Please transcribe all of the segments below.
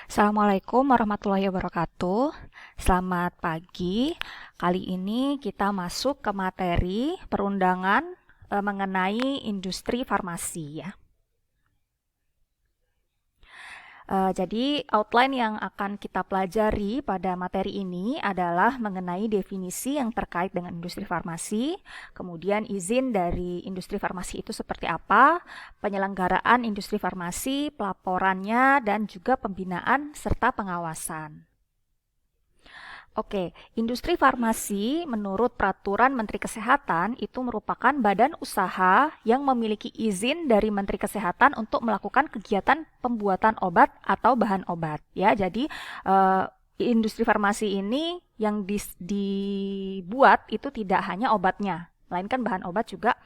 Assalamualaikum warahmatullahi wabarakatuh. Selamat pagi. Kali ini kita masuk ke materi perundangan mengenai industri farmasi ya. Jadi outline yang akan kita pelajari pada materi ini adalah mengenai definisi yang terkait dengan industri farmasi, kemudian izin dari industri farmasi itu seperti apa, penyelenggaraan industri farmasi, pelaporannya, dan juga pembinaan serta pengawasan. Oke, industri farmasi menurut Peraturan Menteri Kesehatan itu merupakan badan usaha yang memiliki izin dari Menteri Kesehatan untuk melakukan kegiatan pembuatan obat atau bahan obat. Ya, jadi industri farmasi ini yang dibuat itu tidak hanya obatnya, melainkan bahan obat juga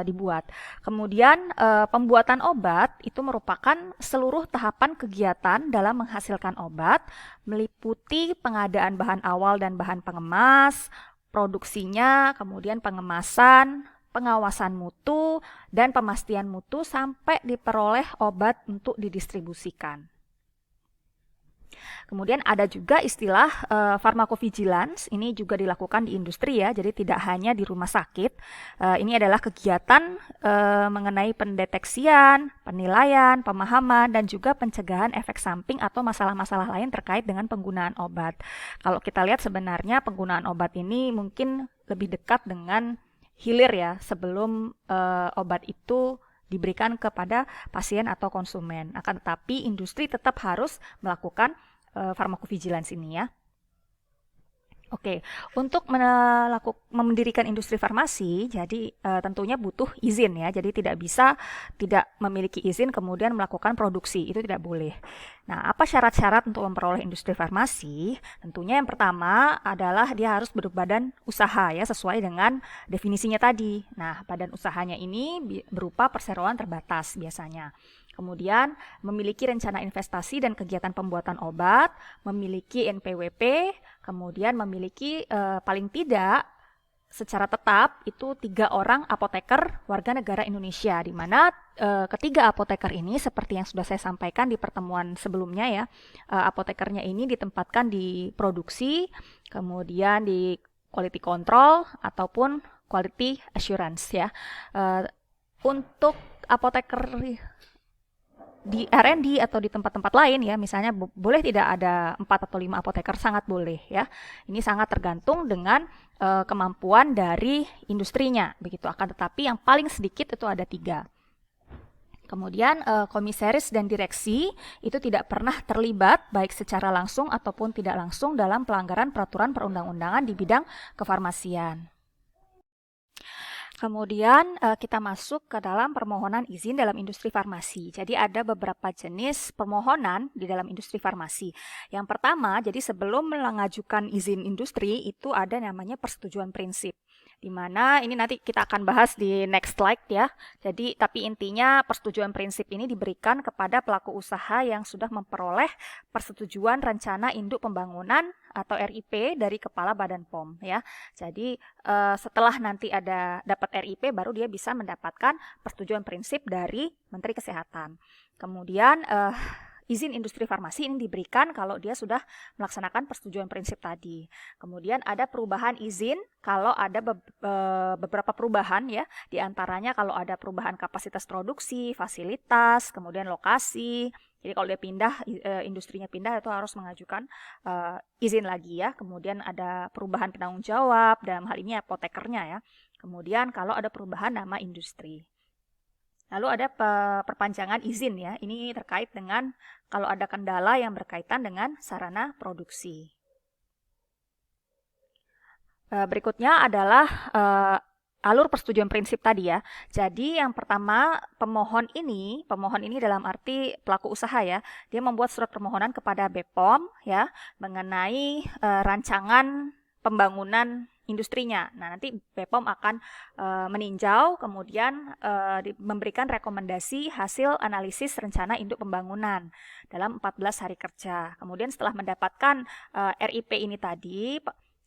dibuat. Kemudian pembuatan obat itu merupakan seluruh tahapan kegiatan dalam menghasilkan obat, meliputi pengadaan bahan awal dan bahan pengemas, produksinya, kemudian pengemasan, pengawasan mutu, dan pemastian mutu sampai diperoleh obat untuk didistribusikan. Kemudian ada juga istilah pharmacovigilance, ini juga dilakukan di industri ya, jadi tidak hanya di rumah sakit. Ini adalah kegiatan mengenai pendeteksian, penilaian, pemahaman, dan juga pencegahan efek samping atau masalah-masalah lain terkait dengan penggunaan obat. Kalau kita lihat sebenarnya penggunaan obat ini mungkin lebih dekat dengan hilir ya, sebelum obat itu diberikan kepada pasien atau konsumen. Akan tetapi industri tetap harus melakukan pharmacovigilance ini ya. Oke, untuk mendirikan industri farmasi, jadi tentunya butuh izin ya. Jadi tidak bisa tidak memiliki izin kemudian melakukan produksi, itu tidak boleh. Nah, apa syarat-syarat untuk memperoleh industri farmasi? Tentunya yang pertama adalah dia harus berbadan usaha ya, sesuai dengan definisinya tadi. Nah, badan usahanya ini berupa perseroan terbatas biasanya. Kemudian memiliki rencana investasi dan kegiatan pembuatan obat, memiliki NPWP, kemudian memiliki paling tidak secara tetap itu 3 orang apoteker warga negara Indonesia, di mana ketiga apoteker ini seperti yang sudah saya sampaikan di pertemuan sebelumnya ya, apotekernya ini ditempatkan di produksi, kemudian di quality control ataupun quality assurance ya. Untuk apoteker di R&D atau di tempat-tempat lain ya, misalnya boleh tidak ada 4 atau 5 apoteker, sangat boleh ya. Ini sangat tergantung dengan kemampuan dari industrinya begitu. Akan tetapi yang paling sedikit itu ada 3. Kemudian komisaris dan direksi itu tidak pernah terlibat baik secara langsung ataupun tidak langsung dalam pelanggaran peraturan perundang-undangan di bidang kefarmasian. Kemudian kita masuk ke dalam permohonan izin dalam industri farmasi. Jadi ada beberapa jenis permohonan di dalam industri farmasi. Yang pertama, jadi sebelum mengajukan izin industri itu ada namanya persetujuan prinsip. Di mana ini nanti kita akan bahas di next slide ya. Jadi tapi intinya persetujuan prinsip ini diberikan kepada pelaku usaha yang sudah memperoleh persetujuan rencana induk pembangunan atau RIP dari kepala Badan POM ya. Jadi setelah nanti ada dapat RIP baru dia bisa mendapatkan persetujuan prinsip dari Menteri Kesehatan. Kemudian izin industri farmasi ini diberikan kalau dia sudah melaksanakan persetujuan prinsip tadi. Kemudian ada perubahan izin kalau ada beberapa perubahan ya, diantaranya kalau ada perubahan kapasitas produksi, fasilitas, kemudian lokasi. Jadi kalau dia pindah, industrinya pindah itu harus mengajukan izin lagi ya. Kemudian ada perubahan penanggung jawab, dalam hal ini apotekernya ya. Kemudian kalau ada perubahan nama industri. Lalu ada perpanjangan izin ya, ini terkait dengan kalau ada kendala yang berkaitan dengan sarana produksi. Berikutnya adalah alur persetujuan prinsip tadi ya. Jadi yang pertama pemohon ini dalam arti pelaku usaha ya, dia membuat surat permohonan kepada BPOM ya mengenai rancangan pembangunan industrinya. Nah, nanti BPOM akan meninjau, kemudian memberikan rekomendasi hasil analisis rencana induk pembangunan dalam 14 hari kerja. Kemudian setelah mendapatkan RIP ini tadi,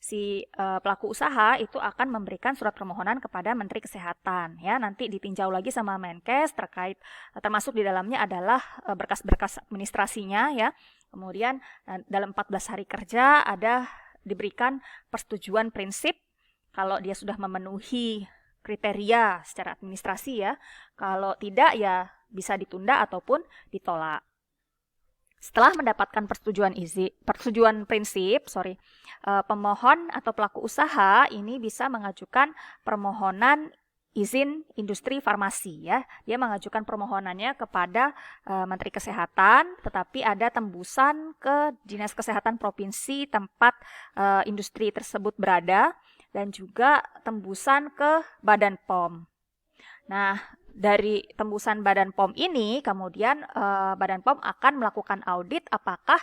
si pelaku usaha itu akan memberikan surat permohonan kepada Menteri Kesehatan. Ya, nanti ditinjau lagi sama Menkes terkait termasuk di dalamnya adalah berkas-berkas administrasinya ya. Kemudian dalam 14 hari kerja diberikan persetujuan prinsip kalau dia sudah memenuhi kriteria secara administrasi ya. Kalau tidak ya bisa ditunda ataupun ditolak. Setelah mendapatkan persetujuan prinsip, pemohon atau pelaku usaha ini bisa mengajukan permohonan izin industri farmasi ya. Dia mengajukan permohonannya kepada Menteri Kesehatan, tetapi ada tembusan ke Dinas Kesehatan Provinsi tempat industri tersebut berada dan juga tembusan ke Badan POM. Nah, dari tembusan Badan POM ini, kemudian Badan POM akan melakukan audit apakah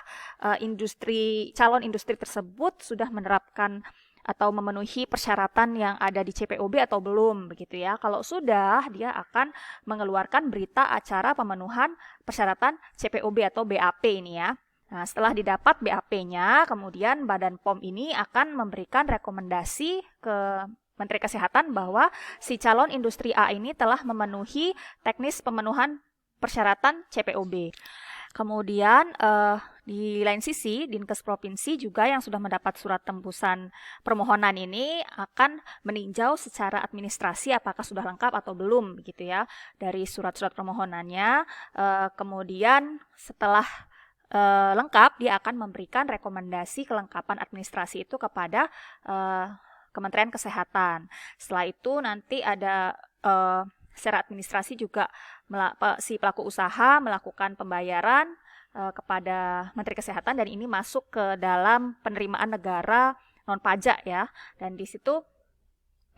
calon industri tersebut sudah menerapkan atau memenuhi persyaratan yang ada di CPOB atau belum, begitu ya. Kalau sudah, dia akan mengeluarkan berita acara pemenuhan persyaratan CPOB atau BAP ini ya. Nah, setelah didapat BAP-nya, kemudian Badan POM ini akan memberikan rekomendasi ke Menteri Kesehatan bahwa si calon industri A ini telah memenuhi teknis pemenuhan persyaratan CPOB. Kemudian di lain sisi, Dinkes Provinsi juga yang sudah mendapat surat tembusan permohonan ini akan meninjau secara administrasi apakah sudah lengkap atau belum, begitu ya, dari surat-surat permohonannya. Kemudian setelah lengkap, dia akan memberikan rekomendasi kelengkapan administrasi itu kepada Kementerian Kesehatan. Setelah itu nanti ada secara administrasi juga si pelaku usaha melakukan pembayaran kepada Menteri Kesehatan dan ini masuk ke dalam penerimaan negara non pajak ya. Dan di situ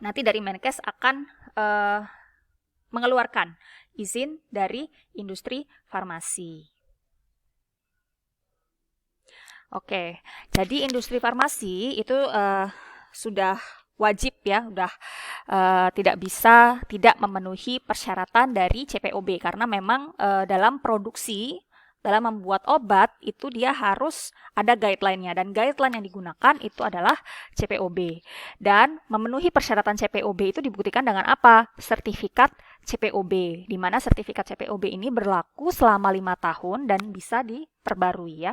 nanti dari Menkes akan mengeluarkan izin dari industri farmasi. Oke, jadi industri farmasi itu sudah wajib ya, tidak bisa tidak memenuhi persyaratan dari CPOB karena memang dalam produksi, dalam membuat obat itu dia harus ada guideline-nya dan guideline yang digunakan itu adalah CPOB. Dan memenuhi persyaratan CPOB itu dibuktikan dengan apa? Sertifikat CPOB, di mana sertifikat CPOB ini berlaku selama 5 tahun dan bisa diperbarui ya.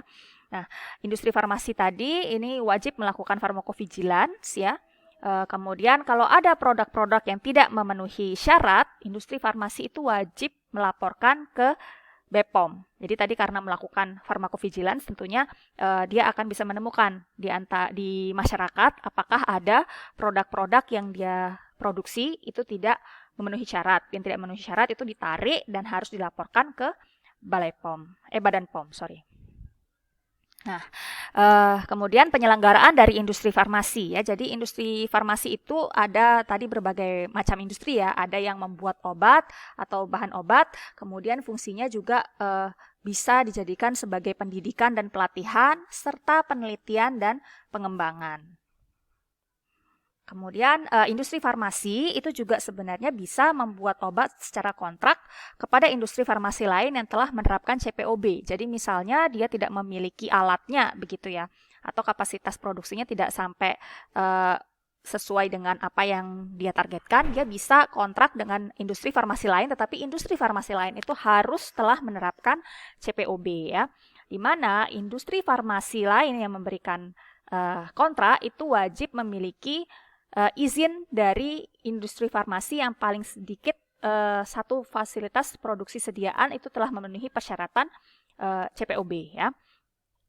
Nah, industri farmasi tadi ini wajib melakukan farmakovigilans ya. Kemudian kalau ada produk-produk yang tidak memenuhi syarat, industri farmasi itu wajib melaporkan ke BPOM. Jadi tadi karena melakukan farmakovigilans tentunya dia akan bisa menemukan di masyarakat apakah ada produk-produk yang dia produksi itu tidak memenuhi syarat. Yang tidak memenuhi syarat itu ditarik dan harus dilaporkan ke Badan POM. Nah, kemudian penyelenggaraan dari industri farmasi ya. Jadi industri farmasi itu ada tadi berbagai macam industri ya. Ada yang membuat obat atau bahan obat. Kemudian fungsinya juga bisa dijadikan sebagai pendidikan dan pelatihan serta penelitian dan pengembangan. Kemudian industri farmasi itu juga sebenarnya bisa membuat obat secara kontrak kepada industri farmasi lain yang telah menerapkan CPOB. Jadi misalnya dia tidak memiliki alatnya begitu ya, atau kapasitas produksinya tidak sampai sesuai dengan apa yang dia targetkan, dia bisa kontrak dengan industri farmasi lain, tetapi industri farmasi lain itu harus telah menerapkan CPOB ya. Di mana industri farmasi lain yang memberikan kontrak itu wajib memiliki izin dari industri farmasi yang paling sedikit satu fasilitas produksi sediaan itu telah memenuhi persyaratan CPOB ya.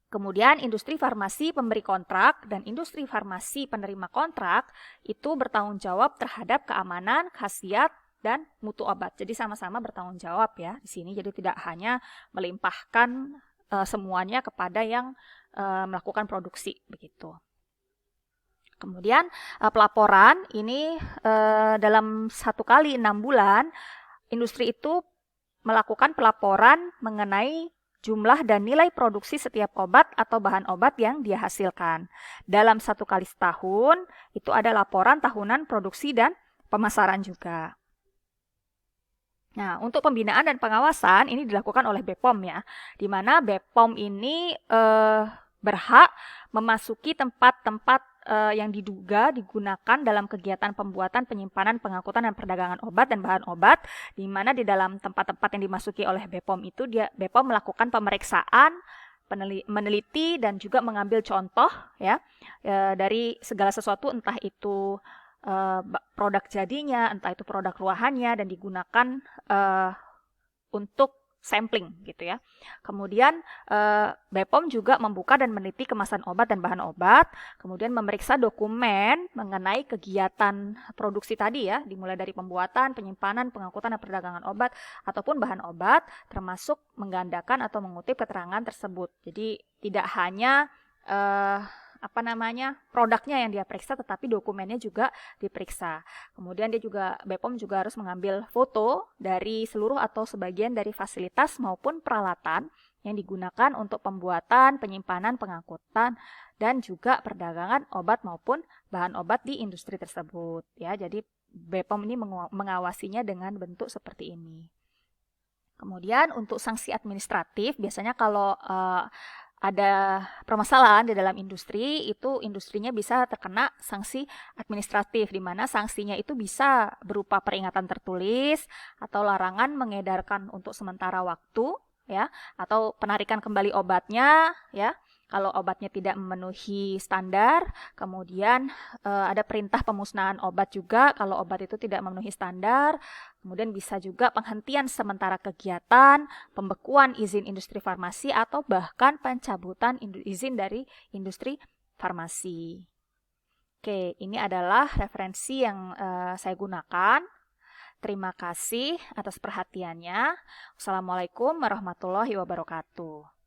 Kemudian industri farmasi pemberi kontrak dan industri farmasi penerima kontrak itu bertanggung jawab terhadap keamanan, khasiat, dan mutu obat. Jadi sama-sama bertanggung jawab ya di sini. Jadi tidak hanya melimpahkan semuanya kepada yang melakukan produksi begitu. Kemudian pelaporan ini dalam 1 kali 6 bulan industri itu melakukan pelaporan mengenai jumlah dan nilai produksi setiap obat atau bahan obat yang dia hasilkan. Dalam 1 kali setahun itu ada laporan tahunan produksi dan pemasaran juga. Nah, untuk pembinaan dan pengawasan ini dilakukan oleh BPOM ya, di mana BPOM ini berhak memasuki tempat-tempat yang diduga digunakan dalam kegiatan pembuatan, penyimpanan, pengangkutan, dan perdagangan obat dan bahan obat, di mana di dalam tempat-tempat yang dimasuki oleh BPOM itu BPOM melakukan pemeriksaan meneliti dan juga mengambil contoh ya dari segala sesuatu, entah itu produk jadinya, entah itu produk ruahannya, dan digunakan untuk sampling gitu ya. Kemudian BPOM juga membuka dan meneliti kemasan obat dan bahan obat, kemudian memeriksa dokumen mengenai kegiatan produksi tadi ya, dimulai dari pembuatan, penyimpanan, pengangkutan, dan perdagangan obat ataupun bahan obat, termasuk menggandakan atau mengutip keterangan tersebut. Jadi tidak hanya produknya yang dia periksa, tetapi dokumennya juga diperiksa. Kemudian BPOM juga harus mengambil foto dari seluruh atau sebagian dari fasilitas maupun peralatan yang digunakan untuk pembuatan, penyimpanan, pengangkutan, dan juga perdagangan obat maupun bahan obat di industri tersebut. Ya, jadi BPOM ini mengawasinya dengan bentuk seperti ini. Kemudian untuk sanksi administratif, biasanya kalau ada permasalahan di dalam industri, itu industrinya bisa terkena sanksi administratif, di mana sanksinya itu bisa berupa peringatan tertulis atau larangan mengedarkan untuk sementara waktu, ya, atau penarikan kembali obatnya, ya. Kalau obatnya tidak memenuhi standar, kemudian ada perintah pemusnahan obat juga kalau obat itu tidak memenuhi standar. Kemudian bisa juga penghentian sementara kegiatan, pembekuan izin industri farmasi, atau bahkan pencabutan izin dari industri farmasi. Oke, ini adalah referensi yang saya gunakan. Terima kasih atas perhatiannya. Wassalamualaikum warahmatullahi wabarakatuh.